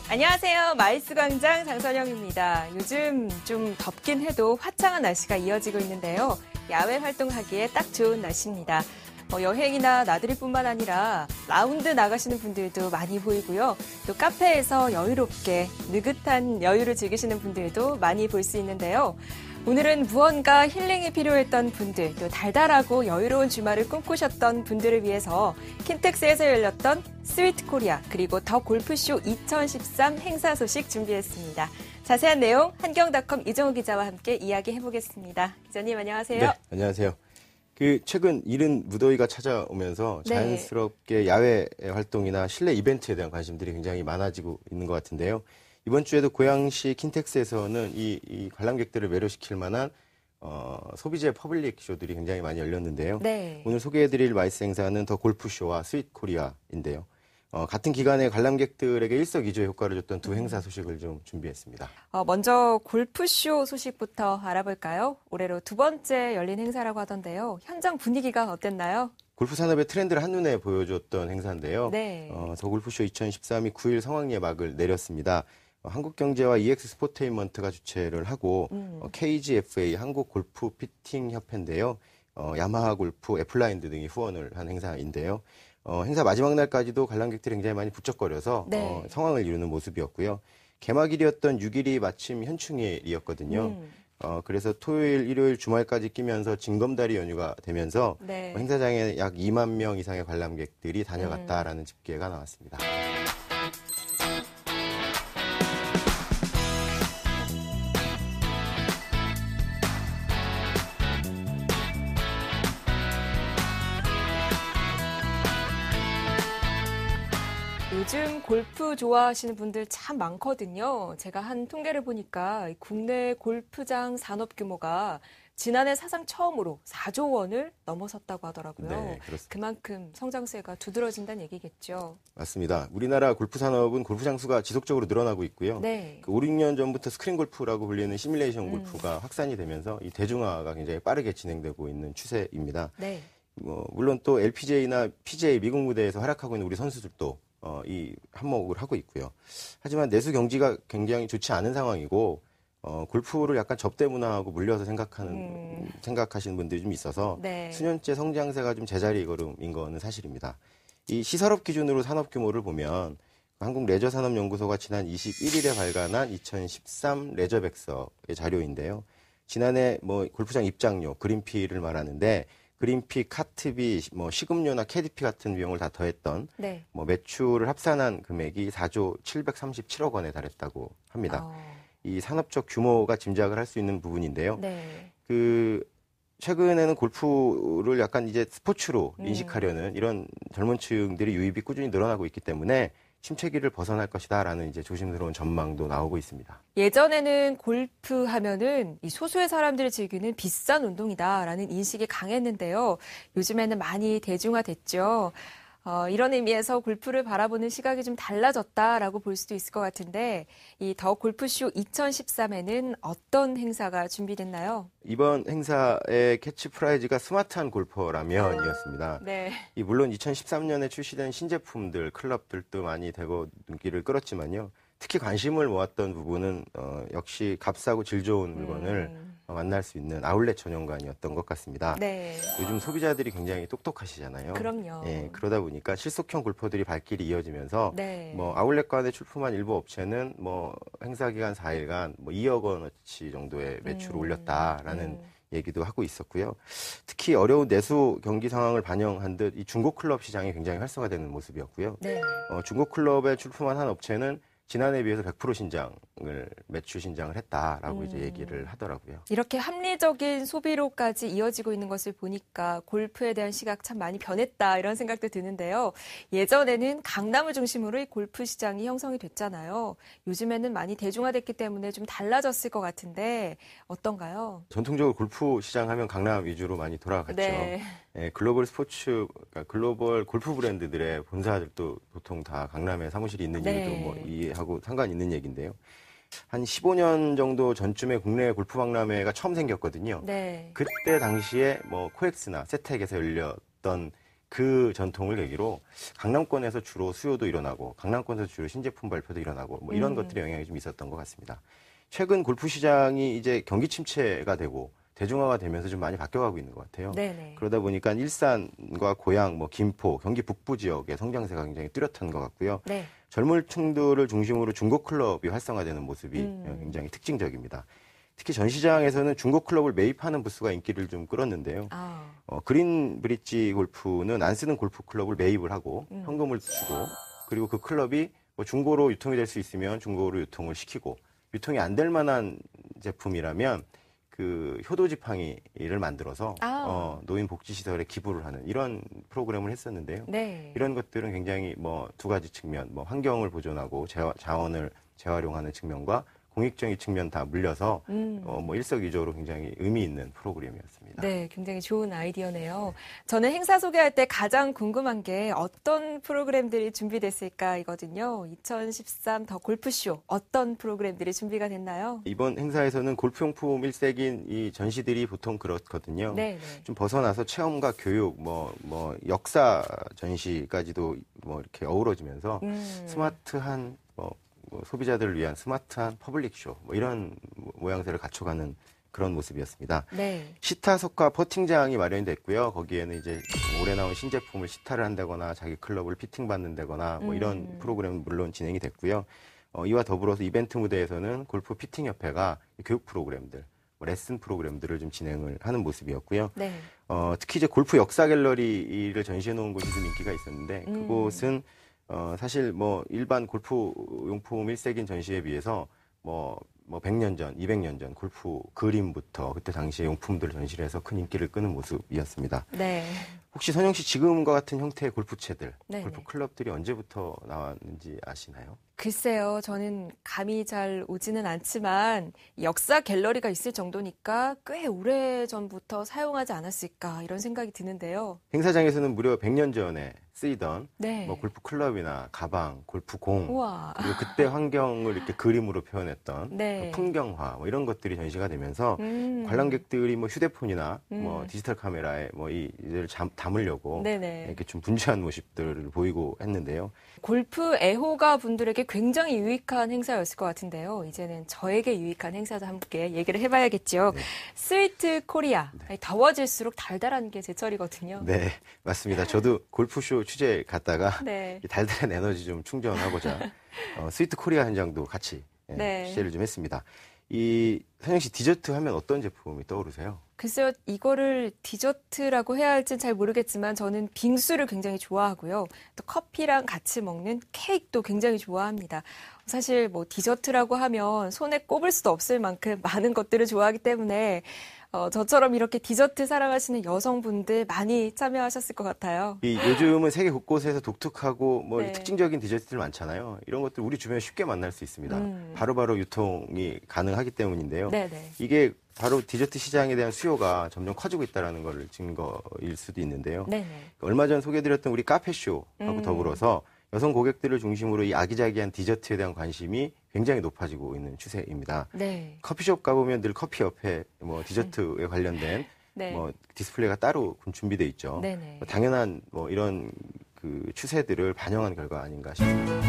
안녕하세요. 마이스 광장 장선영입니다. 요즘 좀 덥긴 해도 화창한 날씨가 이어지고 있는데요. 야외 활동하기에 딱 좋은 날씨입니다. 여행이나 나들이뿐만 아니라 라운드 나가시는 분들도 많이 보이고요. 또 카페에서 여유롭게 느긋한 여유를 즐기시는 분들도 많이 볼 수 있는데요. 오늘은 무언가 힐링이 필요했던 분들, 또 달달하고 여유로운 주말을 꿈꾸셨던 분들을 위해서 킨텍스에서 열렸던 스위트 코리아 그리고 더 골프쇼 2013 행사 소식 준비했습니다. 자세한 내용 한경닷컴 이정우 기자와 함께 이야기해보겠습니다. 기자님 안녕하세요. 네, 안녕하세요. 최근 이른 무더위가 찾아오면서 자연스럽게 야외 활동이나 실내 이벤트에 대한 관심들이 굉장히 많아지고 있는 것 같은데요. 이번 주에도 고양시 킨텍스에서는 이 관람객들을 매료시킬 만한 소비재 퍼블릭 쇼들이 굉장히 많이 열렸는데요. 네. 오늘 소개해드릴 마이스 행사는 더 골프쇼와 스윗 코리아인데요. 같은 기간에 관람객들에게 일석이조의 효과를 줬던 두 행사 소식을 좀 준비했습니다. 먼저 골프쇼 소식부터 알아볼까요? 올해로 두 번째 열린 행사라고 하던데요. 현장 분위기가 어땠나요? 골프 산업의 트렌드를 한눈에 보여줬던 행사인데요. 네. 더 골프쇼 2013이 9일 성황리에 막을 내렸습니다. 한국경제와 EX 스포테인먼트가 주최를 하고 KGFA 한국골프 피팅협회인데요. 야마하 골프, 애플라인드 등이 후원을 한 행사인데요. 행사 마지막 날까지도 관람객들이 굉장히 많이 북적거려서 성황을 이루는 모습이었고요. 개막일이었던 6일이 마침 현충일이었거든요. 그래서 토요일, 일요일, 주말까지 끼면서 징검다리 연휴가 되면서 행사장에 약 2만 명 이상의 관람객들이 다녀갔다라는 집계가 나왔습니다. 요즘 골프 좋아하시는 분들 참 많거든요. 제가 한 통계를 보니까 국내 골프장 산업 규모가 지난해 사상 처음으로 4조 원을 넘어섰다고 하더라고요. 네, 그렇습니다. 그만큼 성장세가 두드러진다는 얘기겠죠. 맞습니다. 우리나라 골프 산업은 골프장 수가 지속적으로 늘어나고 있고요. 네. 5, 6년 전부터 스크린 골프라고 불리는 시뮬레이션 골프가 확산이 되면서 이 대중화가 굉장히 빠르게 진행되고 있는 추세입니다. 네. 물론 또 LPGA나 PGA 미국 무대에서 활약하고 있는 우리 선수들도 이 한몫을 하고 있고요. 하지만 내수 경기가 굉장히 좋지 않은 상황이고 골프를 약간 접대 문화하고 물려서 생각하시는 분들이 좀 있어서 수년째 성장세가 좀 제자리 걸음인 거는 사실입니다. 이 시설업 기준으로 산업 규모를 보면 한국레저산업연구소가 지난 21일에 발간한 2013 레저백서의 자료인데요. 지난해 골프장 입장료, 그린피를 말하는데 그린피, 카트비, 식음료나 캐디피 같은 비용을 다 더했던 매출을 합산한 금액이 4조 737억 원에 달했다고 합니다. 이 산업적 규모가 짐작을 할 수 있는 부분인데요. 최근에는 골프를 약간 이제 스포츠로 인식하려는 이런 젊은 층들이 유입이 꾸준히 늘어나고 있기 때문에 침체기를 벗어날 것이다라는 이제 조심스러운 전망도 나오고 있습니다. 예전에는 골프 하면은 이 소수의 사람들이 즐기는 비싼 운동이다라는 인식이 강했는데요. 요즘에는 많이 대중화됐죠. 이런 의미에서 골프를 바라보는 시각이 좀 달라졌다라고 볼 수도 있을 것 같은데 이 더 골프쇼 2013에는 어떤 행사가 준비됐나요? 이번 행사의 캐치프라이즈가 스마트한 골퍼라면이었습니다. 물론 2013년에 출시된 신제품들, 클럽들도 많이 대거 눈길을 끌었지만요. 특히 관심을 모았던 부분은 역시 값싸고 질 좋은 물건을 만날 수 있는 아울렛 전용관이었던 것 같습니다. 요즘 소비자들이 굉장히 똑똑하시잖아요. 그럼요. 그러다 보니까 실속형 골퍼들이 발길이 이어지면서 아울렛관에 출품한 일부 업체는 행사 기간 4일간 2억 원어치 정도의 매출을 올렸다라는 얘기도 하고 있었고요. 특히 어려운 내수 경기 상황을 반영한 듯 이 중고 클럽 시장이 굉장히 활성화되는 모습이었고요. 중고 클럽에 출품한 한 업체는 지난해에 비해서 100% 매출 신장을 했다라고 이제 얘기를 하더라고요. 이렇게 합리적인 소비로까지 이어지고 있는 것을 보니까 골프에 대한 시각 참 많이 변했다 이런 생각도 드는데요. 예전에는 강남을 중심으로 이 골프 시장이 형성이 됐잖아요. 요즘에는 많이 대중화됐기 때문에 좀 달라졌을 것 같은데 어떤가요? 전통적으로 골프 시장 하면 강남 위주로 많이 돌아갔죠. 글로벌 그러니까 글로벌 골프 브랜드들의 본사들도 보통 다 강남에 사무실이 있는 얘기도 이해하고 상관 있는 얘기인데요. 한 15년 정도 전쯤에 국내 골프 박람회가 처음 생겼거든요. 그때 당시에 코엑스나 세텍에서 열렸던 그 전통을 계기로 강남권에서 주로 수요도 일어나고 강남권에서 주로 신제품 발표도 일어나고 뭐 이런 것들의 영향이 좀 있었던 것 같습니다. 최근 골프 시장이 이제 경기 침체가 되고 대중화가 되면서 좀 많이 바뀌어가고 있는 것 같아요. 네네. 그러다 보니까 일산과 고양, 뭐 김포, 경기 북부 지역의 성장세가 굉장히 뚜렷한 것 같고요. 네. 젊은 층들을 중심으로 중고 클럽이 활성화되는 모습이 굉장히 특징적입니다. 특히 전 시장에서는 중고 클럽을 매입하는 부스가 인기를 좀 끌었는데요. 그린 브릿지 골프는 안 쓰는 골프 클럽을 매입을 하고 현금을 주고 그리고 그 클럽이 뭐 중고로 유통이 될 수 있으면 중고로 유통을 시키고 유통이 안 될 만한 제품이라면 그 효도 지팡이를 만들어서 노인 복지 시설에 기부를 하는 이런 프로그램을 했었는데요. 네. 이런 것들은 굉장히 뭐 두 가지 측면, 뭐 환경을 보존하고 자원을 재활용하는 측면과 공익적인 측면 다 물려서 뭐 일석이조로 굉장히 의미 있는 프로그램이었습니다. 네, 굉장히 좋은 아이디어네요. 저는 행사 소개할 때 가장 궁금한 게 어떤 프로그램들이 준비됐을까이거든요. 2013 더 골프쇼 어떤 프로그램들이 준비가 됐나요? 이번 행사에서는 골프용품 일색인 이 전시들이 보통 그렇거든요. 네. 좀 벗어나서 체험과 교육, 뭐 역사 전시까지도 뭐 이렇게 어우러지면서 스마트한 뭐 소비자들을 위한 스마트한 퍼블릭쇼 뭐 이런 모양새를 갖춰가는 그런 모습이었습니다. 네. 시타석과 퍼팅장이 마련이 됐고요. 거기에는 이제 올해 나온 신제품을 시타를 한다거나 자기 클럽을 피팅 받는다거나 뭐 이런 프로그램은 물론 진행이 됐고요. 이와 더불어서 이벤트 무대에서는 골프 피팅협회가 교육 프로그램들, 뭐 레슨 프로그램들을 좀 진행을 하는 모습이었고요. 네. 특히 이제 골프 역사 갤러리를 전시해 놓은 곳이 좀 인기가 있었는데 그곳은 사실 뭐 일반 골프 용품 일색인 전시에 비해서 뭐 100년 전, 200년 전 골프 그림부터 그때 당시의 용품들을 전시를 해서 큰 인기를 끄는 모습이었습니다. 네. 혹시 선영 씨 지금과 같은 형태의 골프채들, 네네. 골프 클럽들이 언제부터 나왔는지 아시나요? 글쎄요, 저는 감이 잘 오지는 않지만 역사 갤러리가 있을 정도니까 꽤 오래전부터 사용하지 않았을까 이런 생각이 드는데요. 행사장에서는 무려 100년 전에 쓰이던 네. 뭐 골프 클럽이나 가방, 골프공, 우와. 그리고 그때 환경을 이렇게 그림으로 표현했던 네. 풍경화 뭐 이런 것들이 전시가 되면서 관람객들이 뭐 휴대폰이나 뭐 디지털 카메라에 뭐 이를 담으려고 네네. 이렇게 좀 분주한 모습들을 보이고 했는데요. 골프 애호가 분들에게 굉장히 유익한 행사였을 것 같은데요. 이제는 저에게 유익한 행사도 함께 얘기를 해봐야겠죠. 네. 스위트 코리아. 더워질수록 달달한 게 제철이거든요. 네, 맞습니다. 저도 골프쇼 취재 갔다가 네. 이 달달한 에너지 좀 충전하고자 스위트 코리아 현장도 같이 네. 취재를 좀 했습니다. 이 선영 씨 디저트 하면 어떤 제품이 떠오르세요? 글쎄요, 이거를 디저트라고 해야 할지는 잘 모르겠지만 저는 빙수를 굉장히 좋아하고요. 또 커피랑 같이 먹는 케이크도 굉장히 좋아합니다. 사실 뭐 디저트라고 하면 손에 꼽을 수도 없을 만큼 많은 것들을 좋아하기 때문에 저처럼 이렇게 디저트 사랑하시는 여성분들 많이 참여하셨을 것 같아요. 요즘은 세계 곳곳에서 독특하고 뭐 네. 특징적인 디저트들 많잖아요. 이런 것들 우리 주변에 쉽게 만날 수 있습니다. 바로바로 유통이 가능하기 때문인데요. 네네. 이게 바로 디저트 시장에 대한 수요가 점점 커지고 있다는 걸 증거일 수도 있는데요. 네네. 얼마 전 소개드렸던 우리 카페쇼하고 더불어서 여성 고객들을 중심으로 이 아기자기한 디저트에 대한 관심이 굉장히 높아지고 있는 추세입니다. 네. 커피숍 가보면 늘 커피 옆에 뭐 디저트에 관련된 네. 뭐 디스플레이가 따로 준비돼 있죠. 네네. 뭐 당연한 뭐 이런 그 추세들을 반영한 결과 아닌가 싶습니다.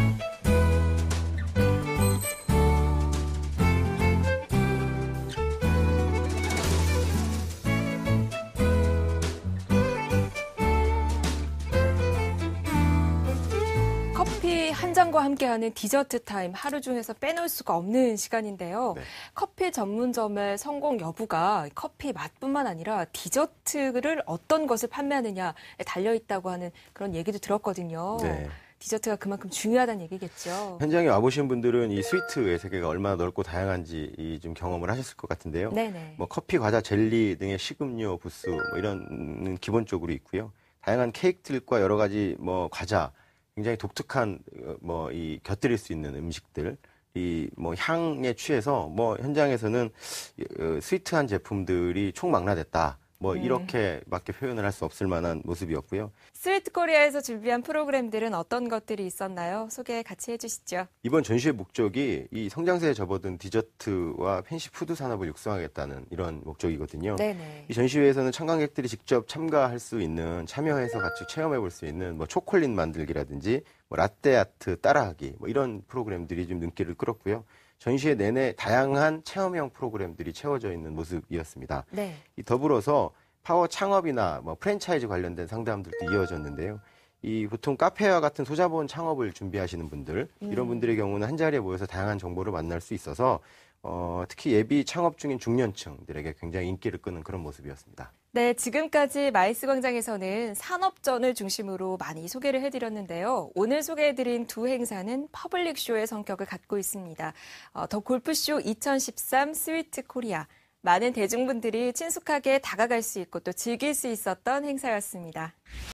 커피 한 잔과 함께하는 디저트 타임 하루 중에서 빼놓을 수가 없는 시간인데요. 네. 커피 전문점의 성공 여부가 커피 맛뿐만 아니라 디저트를 어떤 것을 판매하느냐에 달려있다고 하는 그런 얘기도 들었거든요. 네. 디저트가 그만큼 중요하다는 얘기겠죠. 현장에 와보신 분들은 이 스위트의 세계가 얼마나 넓고 다양한지 좀 경험을 하셨을 것 같은데요. 네네. 뭐 커피, 과자, 젤리 등의 식음료 부스 뭐 이런 기본적으로 있고요. 다양한 케이크들과 여러 가지 뭐 과자, 굉장히 독특한 뭐 이 곁들일 수 있는 음식들, 이 뭐 향에 취해서 뭐 현장에서는 스위트한 제품들이 총망라됐다. 뭐 이렇게 밖에 표현을 할 수 없을 만한 모습이었고요. 스위트 코리아에서 준비한 프로그램들은 어떤 것들이 있었나요? 소개 같이 해주시죠. 이번 전시의 목적이 이 성장세에 접어든 디저트와 펜시푸드 산업을 육성하겠다는 이런 목적이거든요. 네네. 이 전시회에서는 참관객들이 직접 참가할 수 있는, 참여해서 같이 체험해 볼 수 있는 뭐 초콜릿 만들기라든지 뭐 라떼 아트 따라하기 뭐 이런 프로그램들이 좀 눈길을 끌었고요. 전시회 내내 다양한 체험형 프로그램들이 채워져 있는 모습이었습니다. 네. 이 더불어서 파워 창업이나 뭐 프랜차이즈 관련된 상담들도 이어졌는데요. 이 보통 카페와 같은 소자본 창업을 준비하시는 분들, 이런 분들의 경우는 한 자리에 모여서 다양한 정보를 만날 수 있어서 특히 예비 창업 중인 중년층들에게 굉장히 인기를 끄는 그런 모습이었습니다. 네, 지금까지 마이스 광장에서는 산업전을 중심으로 많이 소개를 해드렸는데요. 오늘 소개해드린 두 행사는 퍼블릭쇼의 성격을 갖고 있습니다. 더 골프쇼 2013 스위트 코리아. 많은 대중분들이 친숙하게 다가갈 수 있고 또 즐길 수 있었던 행사였습니다.